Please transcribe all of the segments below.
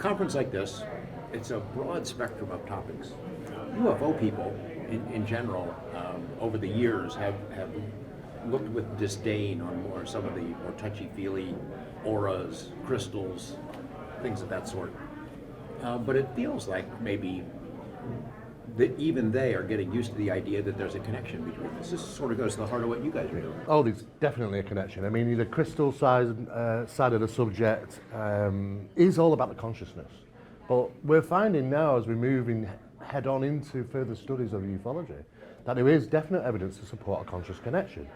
conference like this, it's a broad spectrum of topics. UFO people, in general, over the years, have looked with disdain on some of the more touchy-feely auras, crystals, things of that sort. But it feels like maybe that even they are getting used to the idea that there's a connection between this. This sort of goes to the heart of what you guys are doing. Oh, there's definitely a connection. I mean, the crystal side of the subject is all about the consciousness. But we're finding now, as we're moving head on into further studies of ufology, that there is definite evidence to support a conscious connection.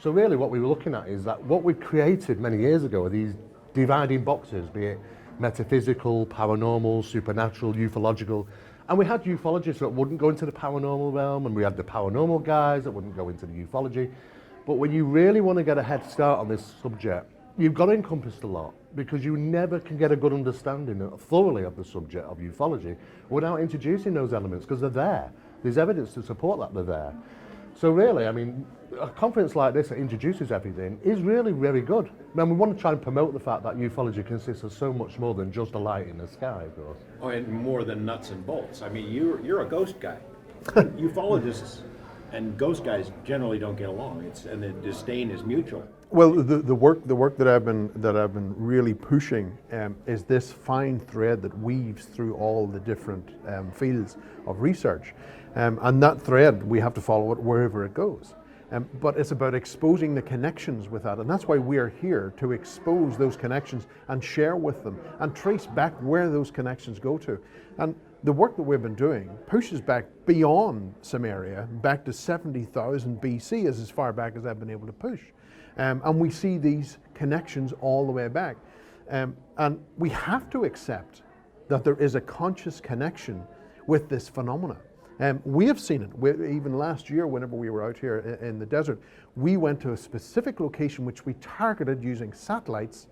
So really what we were looking at is that what we created many years ago are these dividing boxes, be it metaphysical, paranormal, supernatural, ufological. And we had ufologists that wouldn't go into the paranormal realm, and we had the paranormal guys that wouldn't go into the ufology. But when you really want to get a head start on this subject, you've got to encompass a lot, because you never can get a good understanding thoroughly of the subject of ufology without introducing those elements, because they're there. There's evidence to support that they're there. So really, I mean, a conference like this that introduces everything is really, very good. I mean, we want to try and promote the fact that ufology consists of so much more than just a light in the sky, of course. Oh, and more than nuts and bolts. I mean, you're a ghost guy. Ufologists and ghost guys generally don't get along. And the disdain is mutual. Well, the work that I've been really pushing is this fine thread that weaves through all the different fields of research, and that thread, we have to follow it wherever it goes. But it's about exposing the connections with that, and that's why we are here, to expose those connections and share with them and trace back where those connections go to. And the work that we've been doing pushes back beyond Samaria, back to 70,000 BC is as far back as I've been able to push. And we see these connections all the way back. And we have to accept that there is a conscious connection with this phenomena. We have seen it. Even last year, whenever we were out here in the desert, we went to a specific location which we targeted using satellites,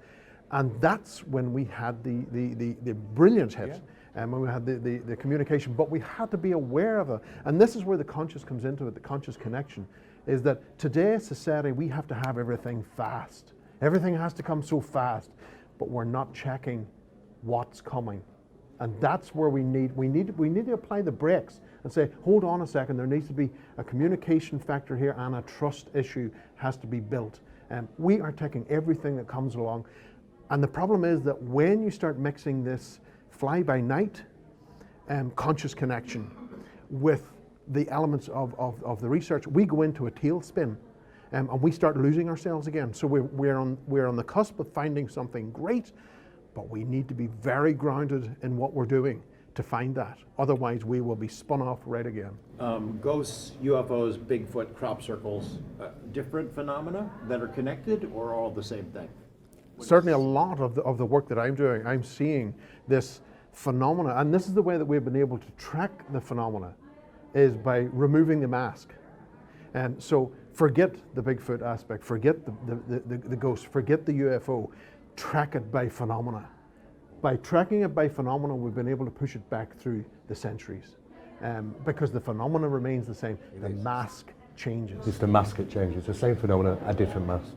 and that's when we had the brilliant hit. And when we had the communication, but we had to be aware of it. And this is where the conscious comes into it, the conscious connection, is that today's society, we have to have everything fast. Everything has to come so fast, but we're not checking what's coming. And that's where we need to apply the brakes and say, hold on a second, there needs to be a communication factor here, and a trust issue has to be built. And we are taking everything that comes along. And the problem is that when you start mixing this fly-by-night conscious connection with the elements of the research, we go into a tailspin, and we start losing ourselves again. So we're on the cusp of finding something great, but we need to be very grounded in what we're doing to find that. Otherwise, we will be spun off right again. Ghosts, UFOs, Bigfoot, crop circles, different phenomena that are connected, or all the same thing? Certainly a lot of the work that I'm doing, I'm seeing this phenomena, and this is the way that we've been able to track the phenomena, is by removing the mask. And so forget the Bigfoot aspect, forget the ghost, forget the UFO, track it by phenomena. By tracking it by phenomena, we've been able to push it back through the centuries, because the phenomena remains the same, the mask changes. It's the mask that changes, the same phenomena, a different mask.